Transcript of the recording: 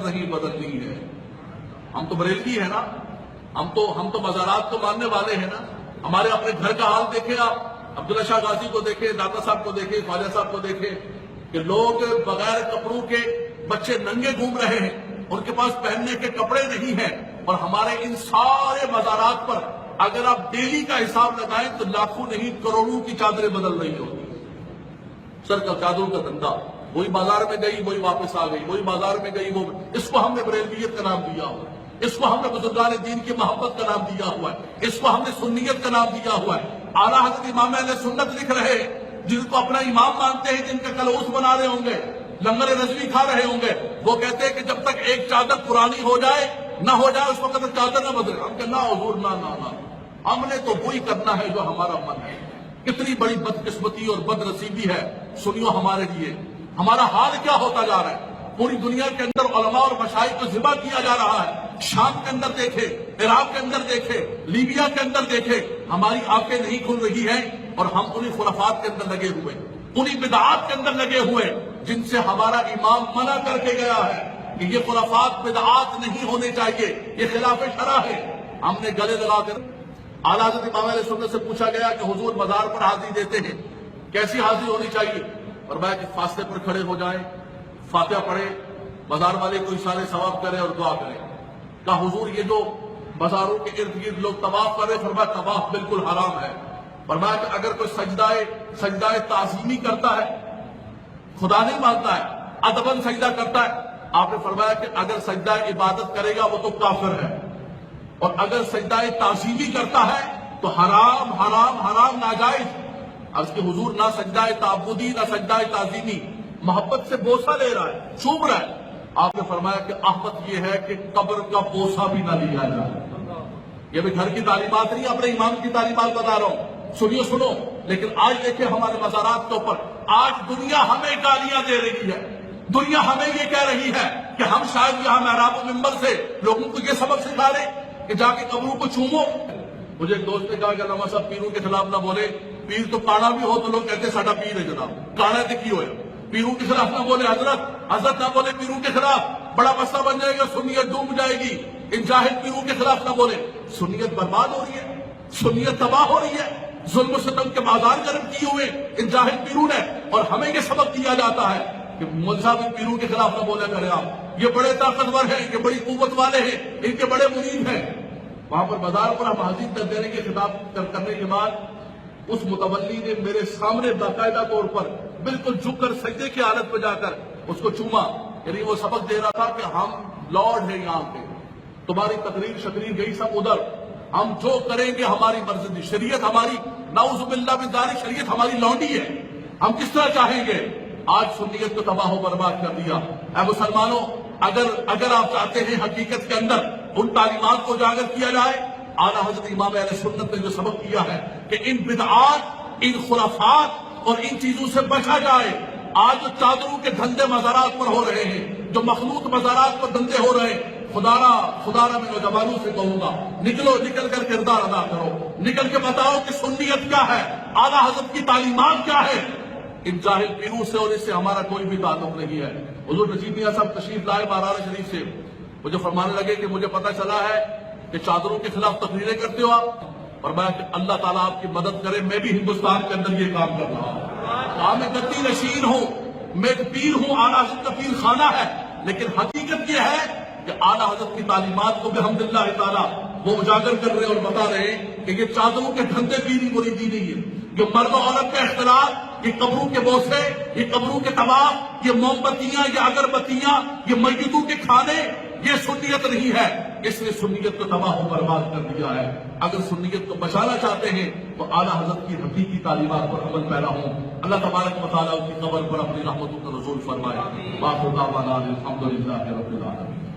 نہیں بدلنی ہے. ہم تو بریلوی ہیں نا, ہم تو مزارات کو ماننے والے ہیں نا. ہمارے اپنے گھر کا حال دیکھیں آپ, عبداللہ شاہ غازی کو دیکھیں, داتا صاحب کو دیکھیں, خواجہ صاحب کو دیکھیں کہ لوگ بغیر کپڑوں کے بچے ننگے گھوم رہے ہیں, ان کے پاس پہننے کے کپڑے نہیں ہیں. اور ہمارے ان سارے مزارات پر اگر آپ ڈیلی کا حساب لگائیں تو لاکھوں نہیں کروڑوں کی چادریں بدل رہی ہوتی. سر کا چادروں کا دھندا, وہی بازار میں گئی وہی واپس آ گئی, وہی بازار میں گئی وہ. اس کو ہم نے بریلویت کا نام دیا ہوا ہے, اس کو ہم نے بزرگان دین کی محبت کا نام دیا ہوا ہے, اس کو ہم نے سنیت کا نام دیا ہوا ہے. اعلیٰ حضرت امام اہل سنت لکھ رہے ہیں, جن کو اپنا امام مانتے ہیں, جن کا کلوس بنا رہے ہوں گے, لنگر رضوی کھا رہے ہوں گے, وہ کہتے ہیں کہ جب تک ایک چادر پرانی ہو جائے نہ ہو جائے اس وقت تک چادر نہ بدلے. ہم کہتے نہ حضور نہ, ہم نے تو وہی کرنا ہے جو ہمارا من ہے. کتنی بڑی بدقسمتی اور بد نصیبی ہے سنیو ہمارے لیے. ہمارا حال کیا ہوتا جا رہا ہے. پوری دنیا کے اندر علماء اور مشائخ کو ذبح کیا جا رہا ہے. شام کے اندر دیکھے, عراق کے اندر دیکھے, لیبیا کے اندر دیکھے, ہماری آنکھیں نہیں کھل رہی ہیں اور ہم انہی خرافات کے اندر لگے ہوئے, انہی بدعات کے اندر لگے ہوئے جن سے ہمارا امام منع کر کے گیا ہے کہ یہ خرافات بدعات نہیں ہونے چاہیے, یہ خلاف شرع ہے. ہم نے گلے لگا کر اعلیٰ حضرت امام اہل سنت سے پوچھا گیا کہ حضور مزار پر حاضری دیتے ہیں, کیسی حاضری ہونی چاہیے؟ فرمایا کہ فاصلے پر کھڑے ہو جائیں, فاتحہ پڑھیں, مزار والے کو اشارے ثواب کریں اور دعا کریں. کہا حضور یہ جو مزاروں کے ارد گرد لوگ طواف کر رہے, فرمایا طواف بالکل حرام ہے. فرمایا کہ اگر کوئی سجدہ تعظیمی کرتا ہے, خدا نہیں مانتا ہے, ادباً سجدہ کرتا ہے, آپ نے فرمایا کہ اگر سجدہ عبادت کرے گا وہ تو کافر ہے, اور اگر سجدہ تعظیمی کرتا ہے تو حرام حرام حرام ناجائز. اس کے حضور نہ سجدہ تعبدی نہ سجدہ تعظیمی, محبت سے بوسہ لے رہا ہے, چوم رہا ہے. آپ نے فرمایا کہ احمد یہ ہے کہ قبر کا بوسہ بھی نہ لیا جائے. یہ بھی گھر کی تعلیمات نہیں, اپنے امام کی تعلیمات بتا رہا ہوں, سنو. لیکن آج دیکھیں ہمارے مزارات کے اوپر آج دنیا ہمیں گالیاں دے رہی ہے, دنیا ہمیں یہ کہہ رہی ہے کہ ہم شاید یہاں محراب و منبر سے لوگوں کو یہ سبق سکھا رہے کہ جا کے قبروں کو چومو. مجھے ایک دوست نے کہا کہ علامہ صاحب پیروں کے خلاف نہ بولے, پیر تو کانا بھی ہو تو لوگ کہتے ہیں ساڈا پیر ہے جناب, کانا تے کی ہوئے. پیروں کے خلاف نہ بولے, حضرت نہ بولے پیروں کے خلاف, بڑا مسئلہ بن جائے گا, سنیت ڈوب جائے گی. ان جاہل پیروں کے خلاف نہ بولے, سنیت برباد ہو رہی ہے, سنیت تباہ ہو رہی ہے. ظلم و ستم کے بازار گرم کیے ہوئے ان جاہل پیروں نے, اور ہمیں یہ سبق دیا جاتا ہے کہ مولوی صاحب ان پیروں کے خلاف نہ بولے کریں آپ, یہ بڑے طاقتور ہیں, یہ بڑی قوت والے ہیں, ان کے بڑے مرید ہیں. وہاں پر بازار پر ہم حاضر کر دینے کے خطاب کرنے کے بعد اس متولی نے میرے سامنے باقاعدہ طور پر بالکل جھک کر سجدے کی حالت پہ جا کر اس کو چوما. یعنی وہ سبق دے رہا تھا کہ ہم لارڈ ہیں یہاں پہ, تمہاری تقریر گئی سب ادھر, ہم جو کریں گے ہماری مرضی, شریعت ہماری نعوذ باللہ من ذالک شریعت ہماری لونڈی ہے, ہم کس طرح چاہیں گے. آج سنیت کو تباہ و برباد کر دیا. اے مسلمانوں, اگر آپ چاہتے ہیں حقیقت کے اندر ان تعلیمات کو اجاگر کیا جائے, اعلیٰ حضرت امام اہل سنت نے جو سبق دیا ہے کہ ان بدعات, ان خرافات اور ان چیزوں سے بچا جائے. آج جو چادروں کے دھندے مزارات پر ہو رہے ہیں, جو مخلوط مزارات پر دھندے ہو رہے ہیں, خدا میں نوجوانوں سے کہوں گا, نکل کر کردار ادا کرو, نکل کے بتاؤ کہ سنیت کیا ہے, اعلیٰ حضرت کی تعلیمات کیا ہے. ان جاہل پیروں سے اور اس سے ہمارا کوئی بھی تعلق نہیں ہے. حضور نجیب میاں صاحب تشریف لائے مہارانہ شریف سے, مجھے فرمانے لگے کہ مجھے پتہ چلا ہے کہ چادروں کے خلاف تقریریں کرتے ہو آپ, اور میں کہ اللہ تعالیٰ آپ کی مدد کرے, میں بھی ہندوستان کے اندر یہ کام کر رہا ہوں. میں گدی نشین ہوں, میں ایک پیر ہوں, اعلیٰ حضرت کا پیر خانہ ہے, لیکن حقیقت یہ ہے کہ اعلیٰ حضرت کی تعلیمات کو بحمداللہ تعالیٰ وہ اجاگر کر رہے اور بتا رہے ہیں کہ یہ چادروں کے دھندے پیری مریدی نہیں ہے, جو مرد و عورت کا اختلاط, یہ قبروں کے بوسے, یہ قبروں کے طواف, یہ موم بتیاں, یہ اگربتیاں, یہ میتوں کے کھانے, یہ سنیت نہیں ہے. اس نے سنیت کو تباہ و برباد کر دیا ہے. اگر سنیت کو بچانا چاہتے ہیں تو اعلیٰ حضرت کی حقیقی تعلیمات پر عمل پیرا ہوں. اللہ تبارک و تعالیٰ ان کی قبر پر اپنی رحمتوں کا نزول فرمائے. وآخر دعوانا الحمدللہ رب العالمین.